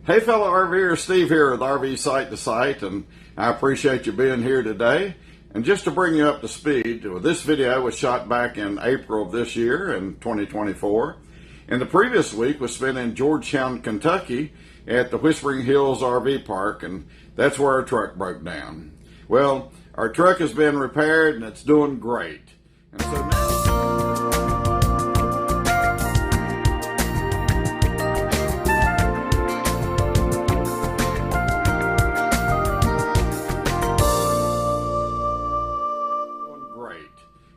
Hey fellow RVers, Steve here with RV Site to Site, and I appreciate you being here today. And just to bring you up to speed, this video was shot back in April of this year in 2024. And the previous week was spent in Georgetown, Kentucky at the Whispering Hills RV Park, and that's where our truck broke down. Well, our truck has been repaired and it's doing great.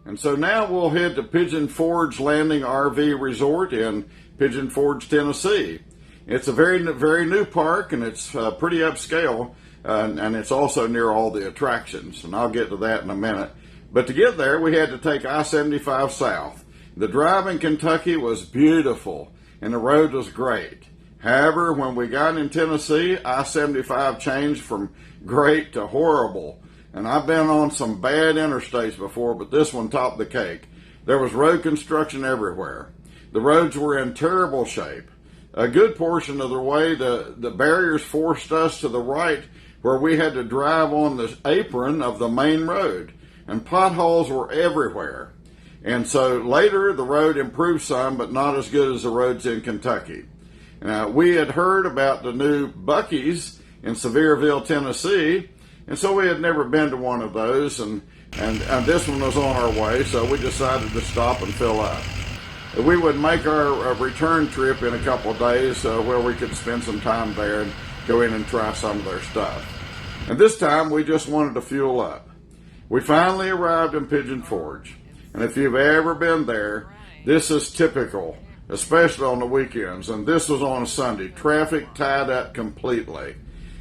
And so now we'll head to Pigeon Forge Landing RV Resort in Pigeon Forge, Tennessee. It's a very new park, and it's pretty upscale, and it's also near all the attractions, and I'll get to that in a minute. But to get there, we had to take I-75 south. The drive in Kentucky was beautiful, and the road was great. However, when we got in Tennessee, I-75 changed from great to horrible. And I've been on some bad interstates before, but this one topped the cake. There was road construction everywhere. The roads were in terrible shape. A good portion of the way, the barriers forced us to the right, where we had to drive on the apron of the main road. And potholes were everywhere. And so later, the road improved some, but not as good as the roads in Kentucky. We had heard about the new Buc-ee's in Sevierville, Tennessee, and so we had never been to one of those, and this one was on our way, so we decided to stop and fill up. We would make our return trip in a couple of days where we could spend some time there and go in and try some of their stuff. And this time, we just wanted to fuel up. We finally arrived in Pigeon Forge, and if you've ever been there, this is typical, especially on the weekends, and this was on a Sunday. Traffic tied up completely.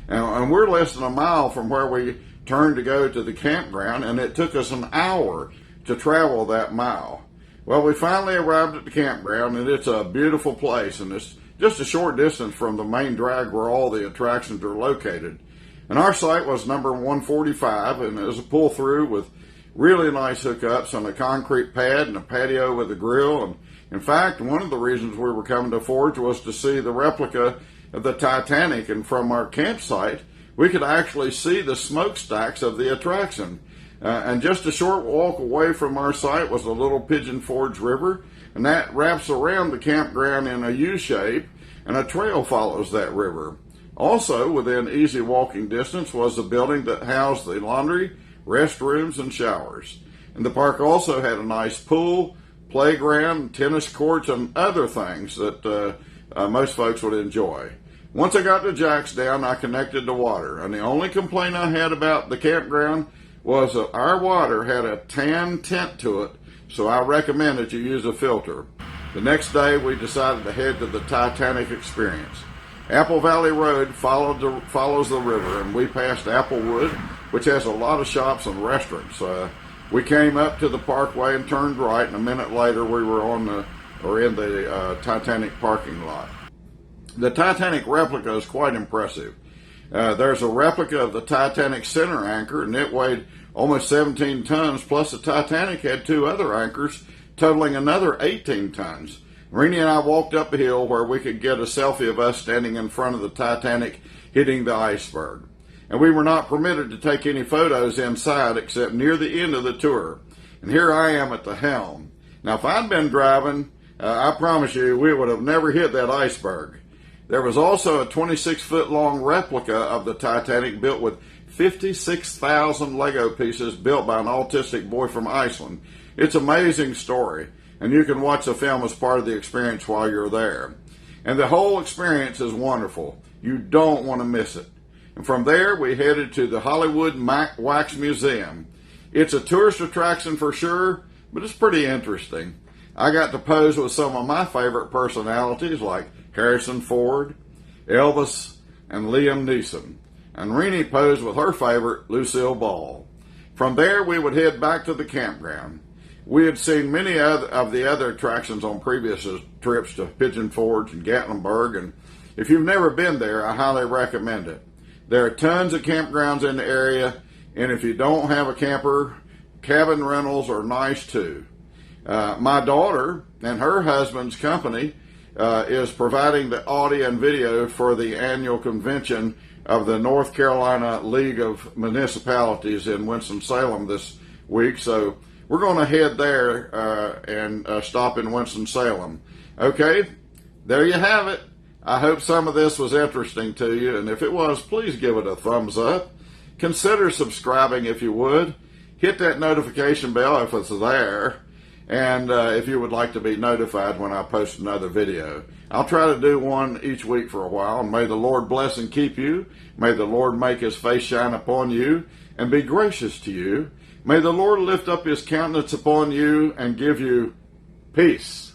And we're less than a mile from where we turned to go to the campground, and it took us an hour to travel that mile. Well, we finally arrived at the campground, and it's a beautiful place, and it's just a short distance from the main drag where all the attractions are located. And our site was number 145, and it was a pull-through with really nice hookups on a concrete pad and a patio with a grill. And in fact, one of the reasons we were coming to Forge was to see the replica of the Titanic, and from our campsite we could actually see the smokestacks of the attraction. And just a short walk away from our site was the little Pigeon Forge River, and that wraps around the campground in a U-shape, and a trail follows that river. Also within easy walking distance was the building that housed the laundry, restrooms, and showers. And the park also had a nice pool, playground, tennis courts, and other things that most folks would enjoy. Once I got to Jackstown, I connected to water, and the only complaint I had about the campground was that our water had a tan tint to it, so I recommend that you use a filter. The next day, we decided to head to the Titanic Experience. Apple Valley Road follows the river, and we passed Applewood, which has a lot of shops and restaurants. We came up to the parkway and turned right, and a minute later we were in the Titanic parking lot. The Titanic replica is quite impressive. There's a replica of the Titanic center anchor, and it weighed almost 17 tons, plus the Titanic had two other anchors, totaling another 18 tons. Renee and I walked up a hill where we could get a selfie of us standing in front of the Titanic hitting the iceberg. And we were not permitted to take any photos inside except near the end of the tour. And here I am at the helm. Now, if I'd been driving, I promise you we would have never hit that iceberg. There was also a 26-foot long replica of the Titanic built with 56,000 Lego pieces built by an autistic boy from Iceland. It's an amazing story, and you can watch the film as part of the experience while you're there. And the whole experience is wonderful. You don't want to miss it. And from there, we headed to the Hollowood Wax Museum. It's a tourist attraction for sure, but it's pretty interesting. I got to pose with some of my favorite personalities like Harrison Ford, Elvis, and Liam Neeson. And Renee posed with her favorite, Lucille Ball. From there, we would head back to the campground. We had seen many of the other attractions on previous trips to Pigeon Forge and Gatlinburg, and if you've never been there, I highly recommend it. There are tons of campgrounds in the area, and if you don't have a camper, cabin rentals are nice too. My daughter and her husband's company is providing the audio and video for the annual convention of the North Carolina League of Municipalities in Winston-Salem this week. So we're going to head there and stop in Winston-Salem. Okay, there you have it. I hope some of this was interesting to you, and if it was, please give it a thumbs up. Consider subscribing if you would. Hit that notification bell if it's there, and if you would like to be notified when I post another video. I'll try to do one each week for a while, and may the Lord bless and keep you. May the Lord make his face shine upon you and be gracious to you. May the Lord lift up his countenance upon you and give you peace.